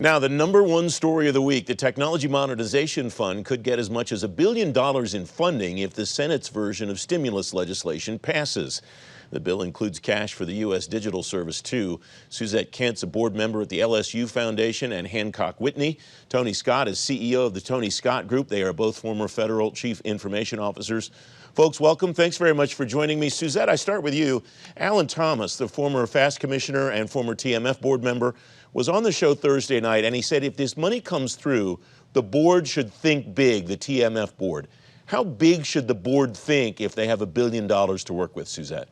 Now, the #1 story of the week, the Technology Modernization Fund could get as much as $1 billion in funding if the Senate's version of stimulus legislation passes. The bill includes cash for the U.S. Digital Service, too. Suzette Kent's a board member at the LSU Foundation and Hancock Whitney. Tony Scott is CEO of the TonyScottGroup. They are both former federal chief information officers. Folks, welcome. Thanks very much for joining me. Suzette, I start with you. Alan Thomas, the former FAST commissioner and former TMF board member, was on the show Thursday night, and he said if this money comes through, the board should think big, the TMF board. How big should the board think if they have $1 billion to work with, Suzette?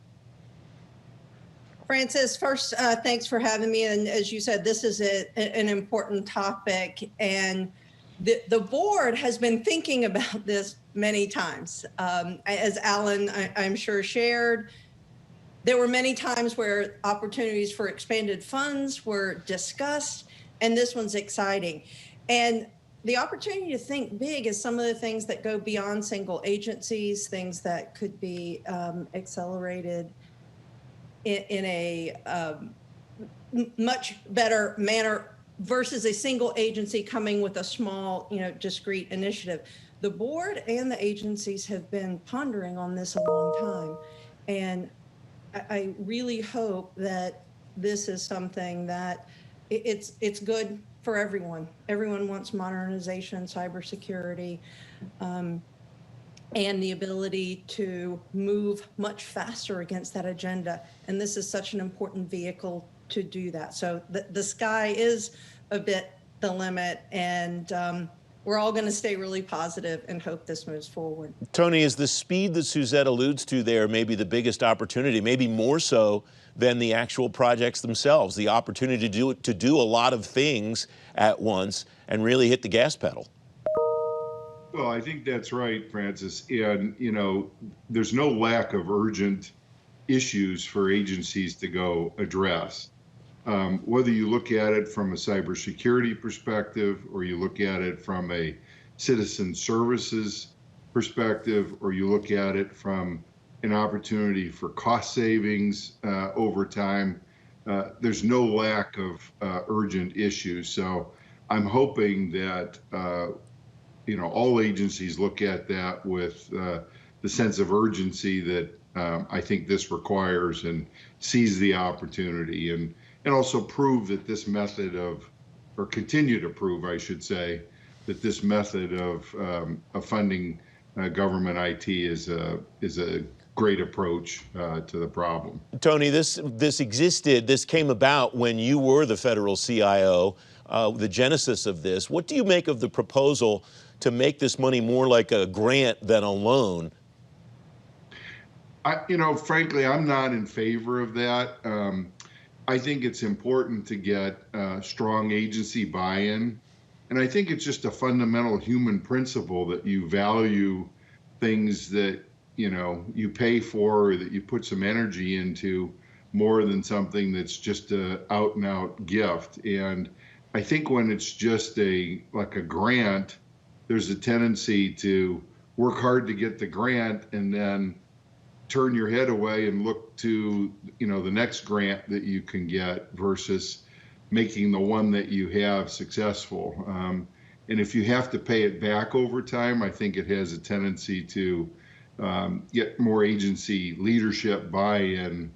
Francis, first, thanks for having me. And as you said, this is an important topic. And the board has been thinking about this many times. As Alan, I'm sure, shared, there were many times where opportunities for expanded funds were discussed, and this one's exciting. And the opportunity to think big is some of the things that go beyond single agencies, things that could be accelerated in a much better manner versus a single agency coming with a small, discrete initiative. The board and the agencies have been pondering on this a long time. And I really hope that this is something that it's good for everyone. Everyone wants modernization, cybersecurity, and the ability to move much faster against that agenda. And this is such an important vehicle to do that. So the sky is a bit the limit, and we're all going to stay really positive and hope this moves forward. Tony, is the speed that Suzette alludes to there maybe the biggest opportunity, maybe more so than the actual projects themselves, the opportunity to do a lot of things at once and really hit the gas pedal? Well, I think that's right, Francis. And, there's no lack of urgent issues for agencies to go address. Whether you look at it from a cybersecurity perspective, or you look at it from a citizen services perspective, or you look at it from an opportunity for cost savings over time, there's no lack of urgent issues. So I'm hoping that all agencies look at that with the sense of urgency that I think this requires, and seize the opportunity, and also prove that this method or continue to prove, I should say, that this method of funding government IT is a great approach to the problem. Tony, this came about when you were the federal CIO, the genesis of this. What do you make of the proposal to make this money more like a grant than a loan? Frankly, I'm not in favor of that. I think it's important to get strong agency buy-in. And I think it's just a fundamental human principle that you value things that, you pay for, or that you put some energy into, more than something that's just a out and out gift. And I think when it's just like a grant, there's a tendency to work hard to get the grant and then turn your head away and look to, the next grant that you can get, versus making the one that you have successful. And if you have to pay it back over time, I think it has a tendency to get more agency leadership buy-in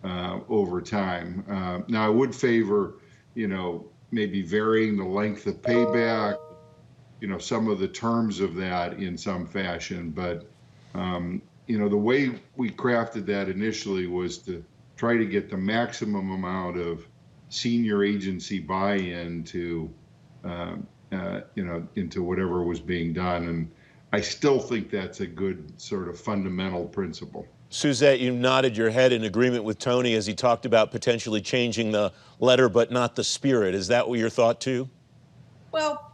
over time. Now, I would favor, maybe varying the length of payback, some of the terms of that in some fashion. But, the way we crafted that initially was to try to get the maximum amount of senior agency buy-in to, into whatever was being done. And I still think that's a good sort of fundamental principle. Suzette, you nodded your head in agreement with Tony as he talked about potentially changing the letter but not the spirit. Is that what your thought too? Well,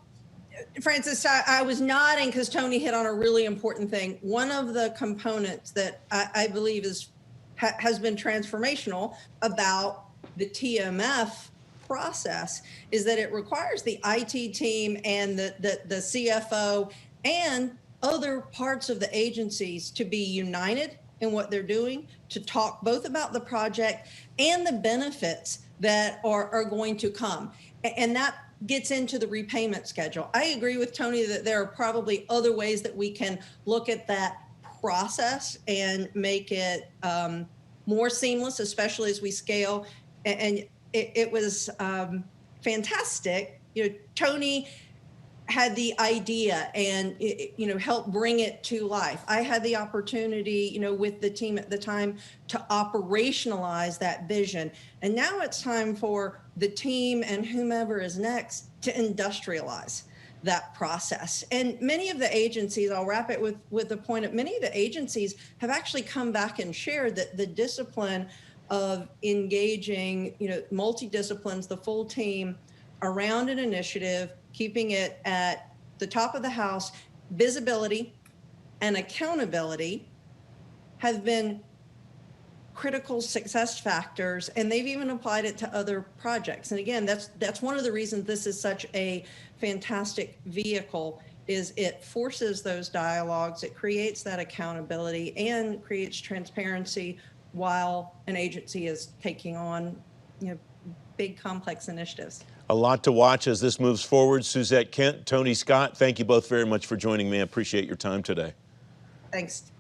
Francis, I was nodding because Tony hit on a really important thing. One of the components that I believe has been transformational about the TMF process is that it requires the IT team and the CFO and other parts of the agencies to be united in what they're doing, to talk both about the project and the benefits that are going to come. And that gets into the repayment schedule. I agree with Tony that there are probably other ways that we can look at that process and make it more seamless, especially as we scale. And it was fantastic. Tony had the idea and helped bring it to life. I had the opportunity, with the team at the time to operationalize that vision. And now it's time for the team and whomever is next to industrialize that process. And many of the agencies, I'll wrap it with the point that many of the agencies have actually come back and shared that the discipline of engaging, multidisciplines, the full team around an initiative, keeping it at the top of the house, visibility and accountability have been critical success factors, and they've even applied it to other projects. And again, that's one of the reasons this is such a fantastic vehicle, is it forces those dialogues, it creates that accountability and creates transparency while an agency is taking on, big complex initiatives. A lot to watch as this moves forward. Suzette Kent, Tony Scott, thank you both very much for joining me. I appreciate your time today. Thanks.